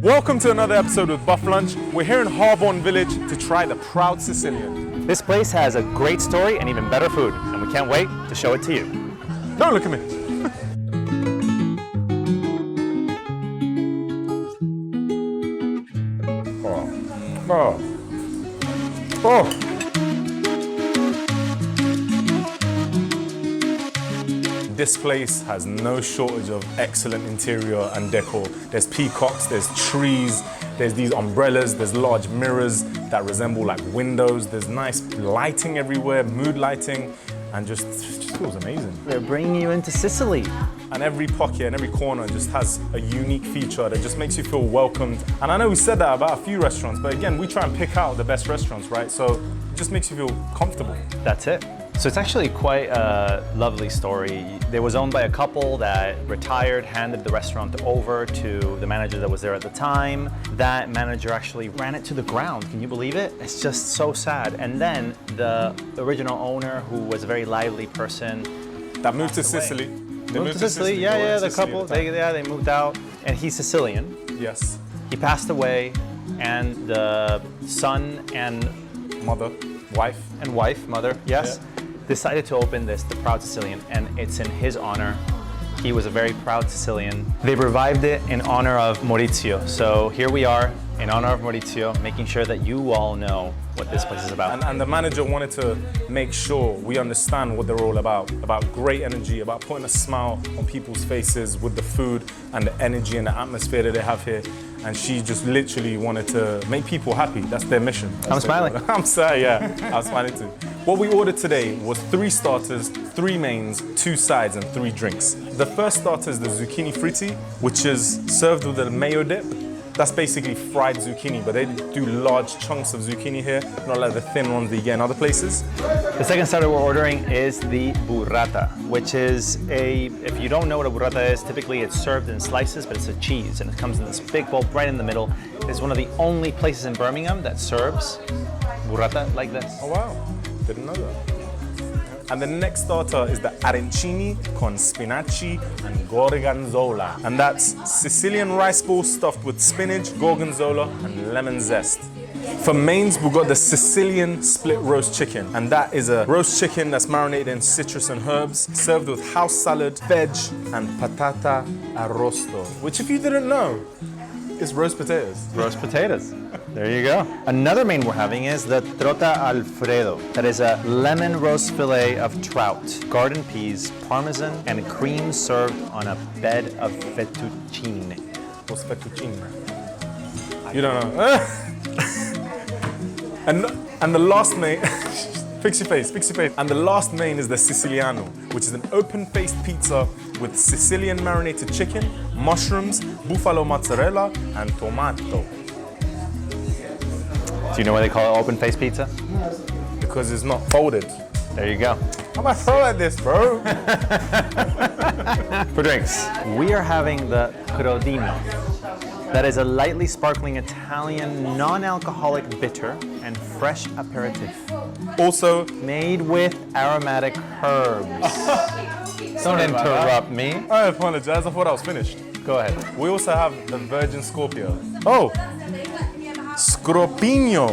Welcome to another episode with Bufflunch. We're here in Harborne Village to try the Proud Sicilian. This place has a great story and even better food, and we can't wait to show it to you. Don't look at me. Oh. This place has no shortage of excellent interior and decor. There's peacocks, there's trees, there's these umbrellas, there's large mirrors that resemble like windows, there's nice lighting everywhere, mood lighting, and just feels amazing. They're bringing you into Sicily. And every pocket and every corner just has a unique feature that just makes you feel welcomed. And I know we said that about a few restaurants, but again, we try and pick out the best restaurants, right? So it just makes you feel comfortable. That's it. So it's actually quite a lovely story. It was owned by a couple that retired, handed the restaurant over to the manager that was there at the time. That manager actually ran it to the ground. Can you believe it? It's just so sad. And then the original owner, who was a very lively person, that moved to Sicily. They moved to Sicily. Yeah, the couple. They moved out, and he's Sicilian. Yes. He passed away, and the son and mother, yes, decided to open the Proud Sicilian, and it's in his honor. He was a very proud Sicilian. They revived it in honor of Maurizio. So here we are in honor of Maurizio, making sure that you all know what this place is about. And the manager wanted to make sure we understand what they're all about great energy, about putting a smile on people's faces with the food and the energy and the atmosphere that they have here. And she just literally wanted to make people happy. That's their mission. I'm smiling. I'm sorry, yeah, I'm smiling too. What we ordered today was 3 starters, 3 mains, 2 sides, and 3 drinks. The first starter is the zucchini fritti, which is served with a mayo dip. That's basically fried zucchini, but they do large chunks of zucchini here, not like the thin ones that you get in other places. The second starter we're ordering is the burrata, which is if you don't know what a burrata is, typically it's served in slices, but it's a cheese, and it comes in this big bowl right in the middle. It's one of the only places in Birmingham that serves burrata like this. Oh wow, didn't know that. And the next starter is the arancini con spinaci and gorgonzola. And that's Sicilian rice ball stuffed with spinach, gorgonzola, and lemon zest. For mains, we've got the Sicilian split roast chicken. And that is a roast chicken that's marinated in citrus and herbs, served with house salad, veg, and patata arrosto. Which, if you didn't know, is roast potatoes. Roast potatoes. There you go. Another main we're having is the trota Alfredo. That is a lemon roast fillet of trout, garden peas, parmesan, and cream served on a bed of fettuccine. What's fettuccine? You don't know. and the last main, fix your face. And the last main is the Siciliano, which is an open-faced pizza with Sicilian marinated chicken, mushrooms, buffalo mozzarella, and tomato. Do you know why they call it open-faced pizza? Because it's not folded. There you go. How am I throw at this, bro? For drinks, we are having the Crodino. That is a lightly sparkling Italian non-alcoholic bitter and fresh aperitif. Also made with aromatic herbs. Don't interrupt me. I apologize, I thought I was finished. Go ahead. We also have the Virgin Scorpio. Oh, Scropino,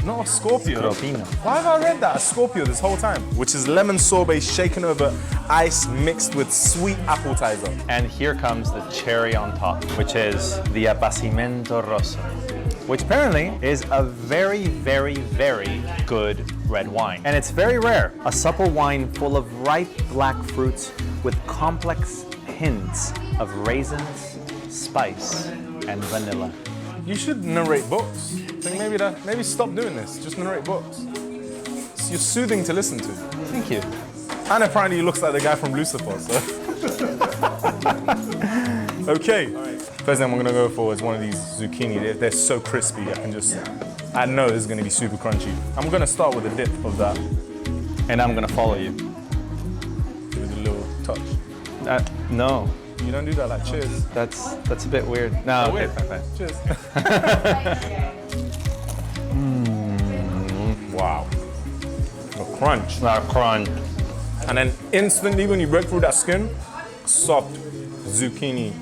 not a Scorpio. Scropino. Why have I read that as Scorpio this whole time? Which is lemon sorbet shaken over ice mixed with sweet appetizer. And here comes the cherry on top, which is the Appassimento Rosso, which apparently is a very, very, very good red wine. And it's very rare. A supple wine full of ripe black fruits with complex hints of raisins, spice, and vanilla. You should narrate books. I think maybe stop doing this. Just narrate books. You're soothing to listen to. Thank you. And apparently he looks like the guy from Lucifer, so. Okay. First thing I'm gonna go for is one of these zucchini. They're so crispy, I know this is gonna be super crunchy. I'm gonna start with a dip of that. And I'm gonna follow you. Give it a little touch. No. You don't do that, like cheers. That's a bit weird. No, okay, fine. Cheers. Wow. The crunch. Crunch. And then instantly when you break through that skin, soft zucchini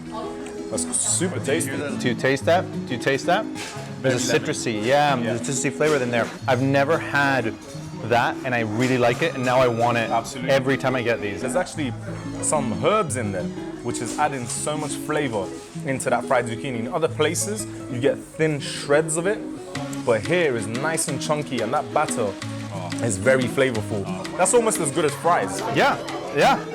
That's super tasty. Do you taste that? Do you taste that? There's a citrusy, there's a citrusy flavor in there. I've never had that, and I really like it, and now I want it every time I get these. There's actually some herbs in there, which is adding so much flavor into that fried zucchini. In other places, you get thin shreds of it, but here is nice and chunky, and that batter is very flavorful. That's almost as good as fries. Yeah.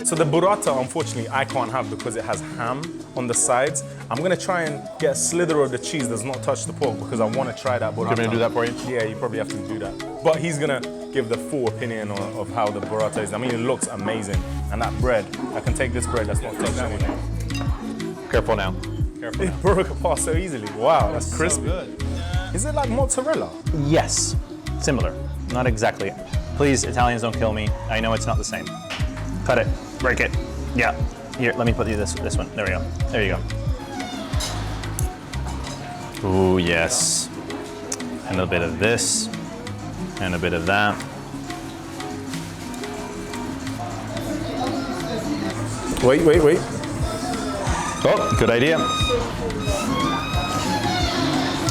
So the burrata, unfortunately, I can't have because it has ham on the sides. I'm gonna try and get a slither of the cheese that's not touched the pork because I want to try that burrata. Do you want me to do that for you? Yeah, you probably have to do that. But he's gonna give the full opinion of how the burrata is. I mean, it looks amazing. And that bread, I can take this bread that's not touched anything. Careful now. It broke apart so easily. Wow, that's crispy. So good. Is it like mozzarella? Yes, similar. Not exactly. Please, Italians, don't kill me. I know it's not the same. Cut it, break it. Yeah. Here, let me put you this one. There we go. There you go. Ooh, yes. And a bit of this, and a bit of that. Wait. Oh, good idea.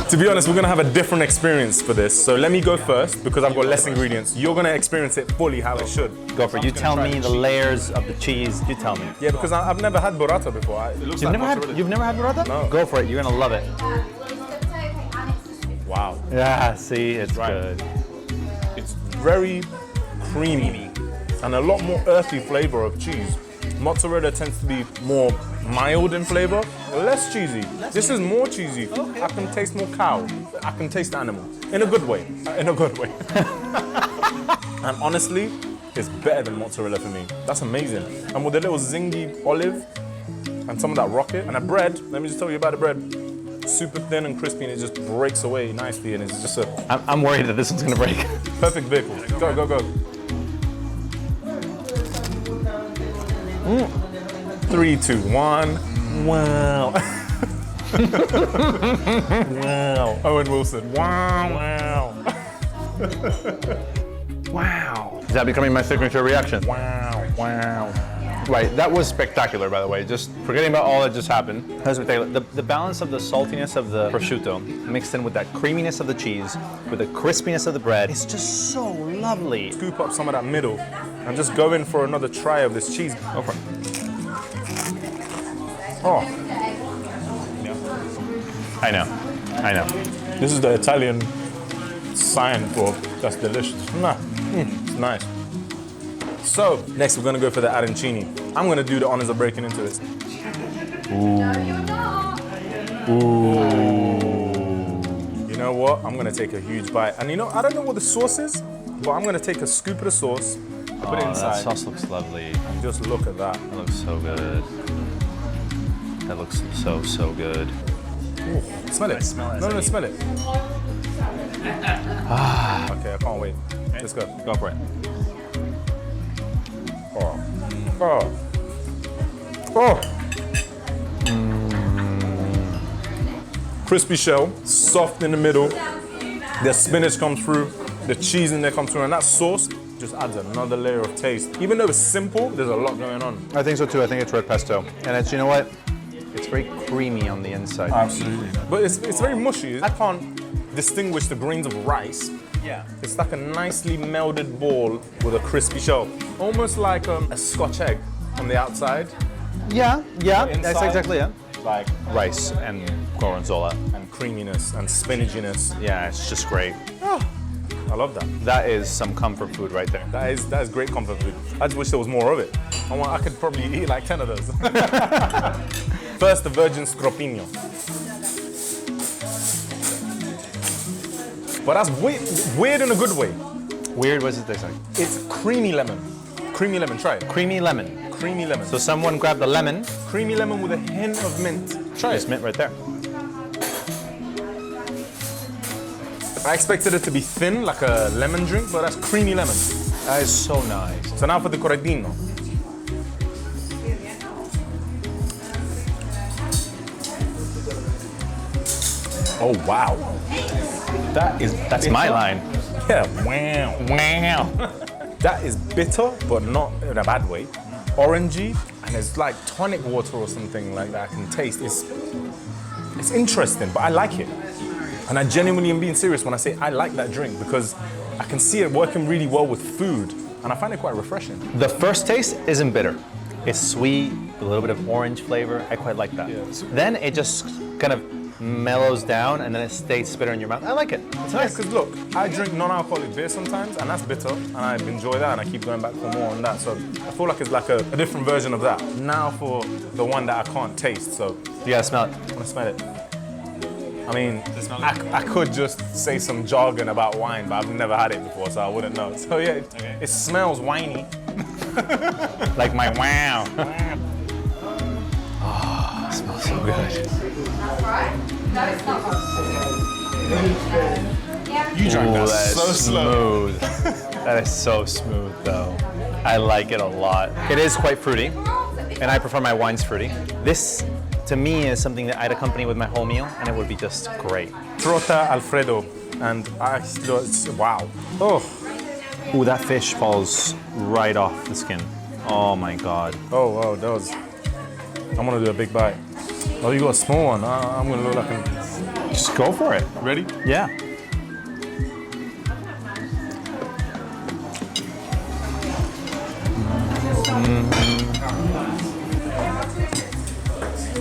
To be honest, we're gonna have a different experience for this. So let me go first because I've got less ingredients. You're gonna experience it fully how it should. Go for it. You tell me the layers of the cheese. You tell me. Yeah, because I've never had burrata before. You've never had burrata? No. Go for it. You're gonna love it. Wow. Yeah. See, it's good. It's very creamy and a lot more earthy flavor of cheese. Mozzarella tends to be more mild in flavor, less cheesy. This is more cheesy. Okay. I can taste more cow. I can taste animal. In a good way. In a good way. And honestly, it's better than mozzarella for me. That's amazing. And with a little zingy olive and some of that rocket and a bread, let me just tell you about the bread. Super thin and crispy and it just breaks away nicely and it's just a... I'm worried that this one's gonna break. Perfect vehicle. Go. 3, 2, 1. Wow. Wow. Owen Wilson. Wow. Wow. Is that becoming my signature reaction? Wow. Right, that was spectacular, by the way. Just forgetting about all that just happened. That was spectacular. The balance of the saltiness of the prosciutto mixed in with that creaminess of the cheese, with the crispiness of the bread, it's just so lovely. Scoop up some of that middle and just go in for another try of this cheese. Go for it. Oh, I know. this is the Italian sign for that's delicious. It's nice. So, next we're gonna go for the arancini. I'm gonna do the honors of breaking into this. Ooh. You know what? I'm gonna take a huge bite. And you know, I don't know what the sauce is, but I'm gonna take a scoop of the sauce, put it inside. That sauce looks lovely. And just look at that. That looks so good. That looks so good. Ooh, smell it. Smell it. Okay, I can't wait. Let's go. Go for it. Oh. Crispy shell, soft in the middle. The spinach comes through, the cheese in there comes through, and that sauce just adds another layer of taste. Even though it's simple, there's a lot going on. I think so too. I think it's red pesto. And it's, you know what? It's very creamy on the inside. Absolutely. But it's very mushy. I can't distinguish the grains of rice. Yeah. It's like a nicely melded ball with a crispy shell. Almost like a Scotch egg on the outside. Yeah, that's Inside, exactly it. Like Rice and gorgonzola. and creaminess and spinaciness. Yeah, it's just great. I love that. That is some comfort food right there. That is great comfort food. I just wish there was more of it. I could probably eat like 10 of those. First, the virgin stropino. But that's weird in a good way. Weird, what does it taste like? It's creamy lemon. Creamy lemon, try it. Creamy lemon. Creamy lemon. So someone grabbed the lemon. Creamy lemon with a hint of mint. Try There's it. mint right there. I expected it to be thin, like a lemon drink, but that's creamy lemon. That is so nice. So now for the corredino. Oh, wow. That's my line. Yeah, wow. That is bitter, but not in a bad way. Orangey, and it's like tonic water or something like that I can taste. It's interesting, but I like it. And I genuinely am being serious when I say I like that drink because I can see it working really well with food, and I find it quite refreshing. The first taste isn't bitter. It's sweet, a little bit of orange flavor. I quite like that. Yeah. Then it just kind of mellows down and then it stays bitter in your mouth. I like it. It's nice. Because look, I drink non-alcoholic beer sometimes, and that's bitter, and I enjoy that, and I keep going back for more on that. So I feel like it's like a different version of that. Now for the one that I can't taste, so You gotta smell it. I want to smell it. I mean, I could just say some jargon about wine, but I've never had it before, so I wouldn't know. So yeah, it smells winey. Like my wow. Oh, it smells so good. You drank Ooh, that that is so slow. smooth. That is so smooth, though. I like it a lot. It is quite fruity, and I prefer my wines fruity. This, to me, is something that I'd accompany with my whole meal, and it would be just great. Trota Alfredo, and wow. Oh, Ooh, that fish falls right off the skin. Oh my God. oh wow, that was. I'm gonna do a big bite. Oh, you got a small one. I'm gonna look like a. Just go for it. Ready? Yeah.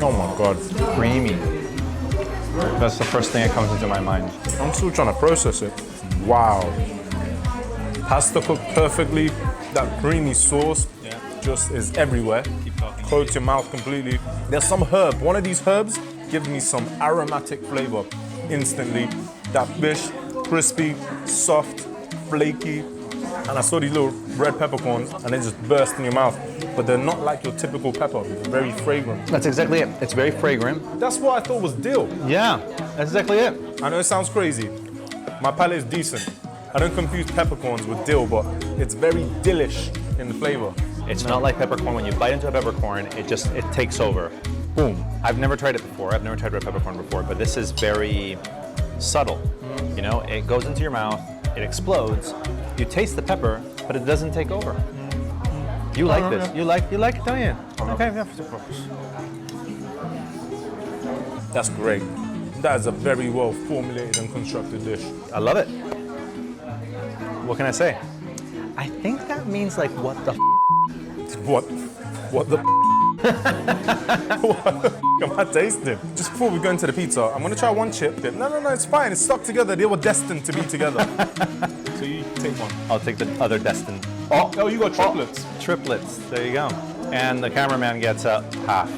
Oh my God. Creamy. That's the first thing that comes into my mind. I'm still trying to process it. Wow. Pasta cooked perfectly. That creamy sauce just is everywhere. Coats your mouth completely. There's some herb. One of these herbs gives me some aromatic flavor instantly. That fish, crispy, soft, flaky. And I saw these little red peppercorns and they just burst in your mouth. But they're not like your typical pepper. They're very fragrant. That's exactly it. It's very fragrant. That's what I thought was dill. Yeah, that's exactly it. I know it sounds crazy. My palate is decent. I don't confuse peppercorns with dill, but it's very dillish in the flavor. It's not like peppercorn. When you bite into a peppercorn, it takes over. Boom. I've never tried it before. I've never tried red peppercorn before, but this is very subtle. You know, it goes into your mouth, it explodes. You taste the pepper, but it doesn't take over. You like this? You like it, don't you? Okay. Yeah. That's great. That is a very well formulated and constructed dish. I love it. What can I say? I think that means like what the What the what the am I tasting? Just before we go into the pizza, I'm gonna try one chip. No, it's fine. It's stuck together. They were destined to be together. So you take one. I'll take the other destined. Oh, you got triplets. Triplets. There you go. And the cameraman gets half.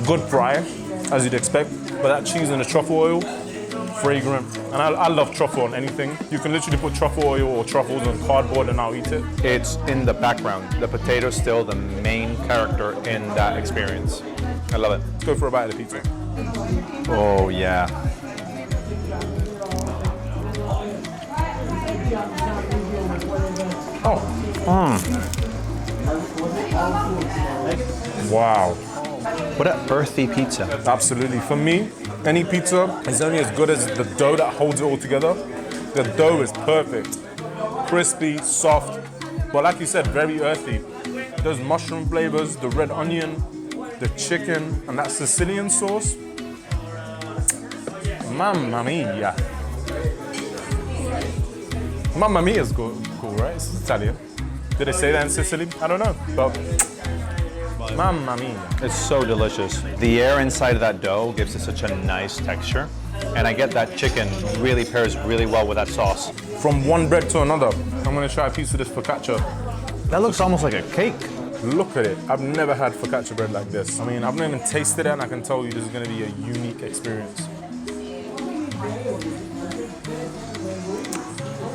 Good fry, as you'd expect, but that cheese and the truffle oil, fragrant. And I love truffle on anything. You can literally put truffle oil or truffles on cardboard and I'll eat it. It's in the background. The potato's still the main character in that experience. I love it. Let's go for a bite of the pizza. Oh, yeah. Oh. Wow. What an earthy pizza. Absolutely. For me, any pizza is only as good as the dough that holds it all together. The dough is perfect. Crispy, soft, but like you said, very earthy. Those mushroom flavors, the red onion, the chicken, and that Sicilian sauce. Mamma mia. Mamma mia is cool, right? It's Italian. Did they say that in Sicily? I don't know, but mamma mia. It's so delicious. The air inside of that dough gives it such a nice texture. And I get that chicken really pairs really well with that sauce. From one bread to another, I'm gonna try a piece of this focaccia. That looks almost like a cake. Look at it. I've never had focaccia bread like this. I mean, I've not even tasted it, and I can tell you this is gonna be a unique experience.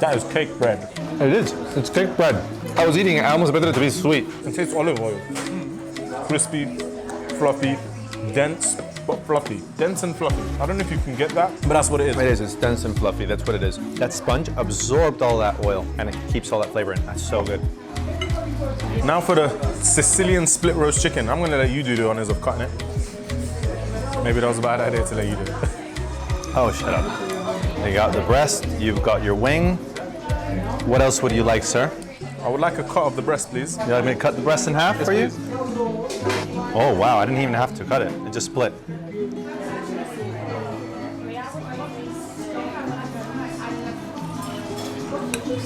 That is cake bread. It is. It's cake bread. I was eating it. I almost expected it to be sweet. It tastes olive oil. Crispy, fluffy, dense, but fluffy. Dense and fluffy. I don't know if you can get that, but that's what it is. It is. It's dense and fluffy. That's what it is. That sponge absorbed all that oil, and it keeps all that flavor in. That's so good. Now for the Sicilian split roast chicken. I'm gonna let you do the honors of cutting it. Maybe that was a bad idea to let you do it. Oh, shut up. You got the breast. You've got your wing. What else would you like, sir? I would like a cut of the breast, please. You like me to cut the breast in half for you? please. Oh wow, I didn't even have to cut it. It just split.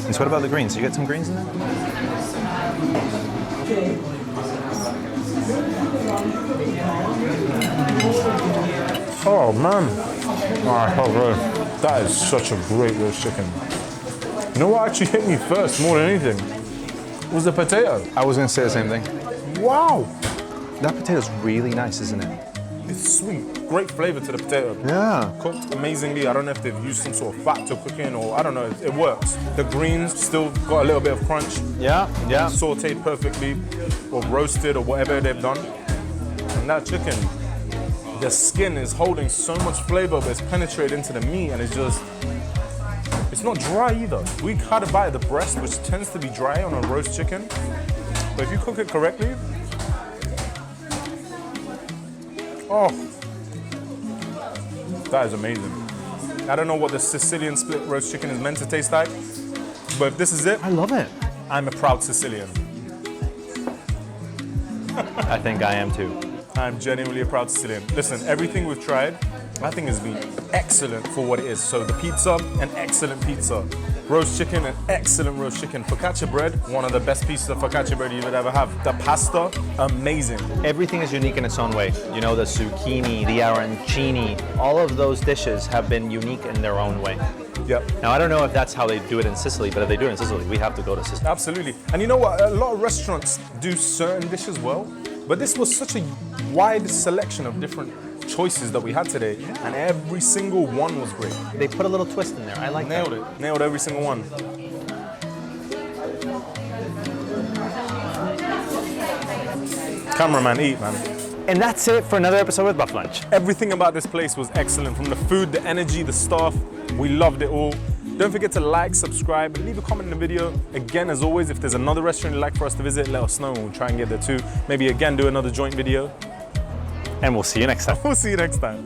And so what about the greens? You get some greens in there? Oh man. That is such a great roast chicken. You know what actually hit me first more than anything? Was the potato. I was gonna say the same thing. Wow. That potato's really nice, isn't it? It's sweet. Great flavor to the potato. Yeah. Cooked amazingly. I don't know if they've used some sort of fat to cook in or I don't know. It works. The greens still got a little bit of crunch. Yeah, yeah. Sauteed perfectly or roasted or whatever they've done. And that chicken, the skin is holding so much flavor, but it's penetrated into the meat and it's just, it's not dry either. We had a bite of the breast, which tends to be dry on a roast chicken. But if you cook it correctly, oh, that is amazing. I don't know what the Sicilian split roast chicken is meant to taste like, but if this is it, I love it. I'm a proud Sicilian. I think I am too. I'm genuinely a proud Sicilian. Listen, everything we've tried, I think has been excellent for what it is. So the pizza, an excellent pizza. Roast chicken, an excellent roast chicken. Focaccia bread, one of the best pieces of focaccia bread you would ever have. The pasta, amazing. Everything is unique in its own way. You know, the zucchini, the arancini, all of those dishes have been unique in their own way. Yep. Now, I don't know if that's how they do it in Sicily, but if they do it in Sicily, we have to go to Sicily. Absolutely. And you know what? A lot of restaurants do certain dishes well, but this was such a wide selection of different choices that we had today, and every single one was great. They put a little twist in there. I like Nailed that. it. Nailed every single one. Cameraman, eat, man. And that's it for another episode with Bufflunch. Everything about this place was excellent, from the food, the energy, the staff. We loved it all. Don't forget to like, subscribe, and leave a comment in the video. Again, as always, if there's another restaurant you'd like for us to visit, let us know and we'll try and get there too. Maybe again, do another joint video. And we'll see you next time. We'll see you next time.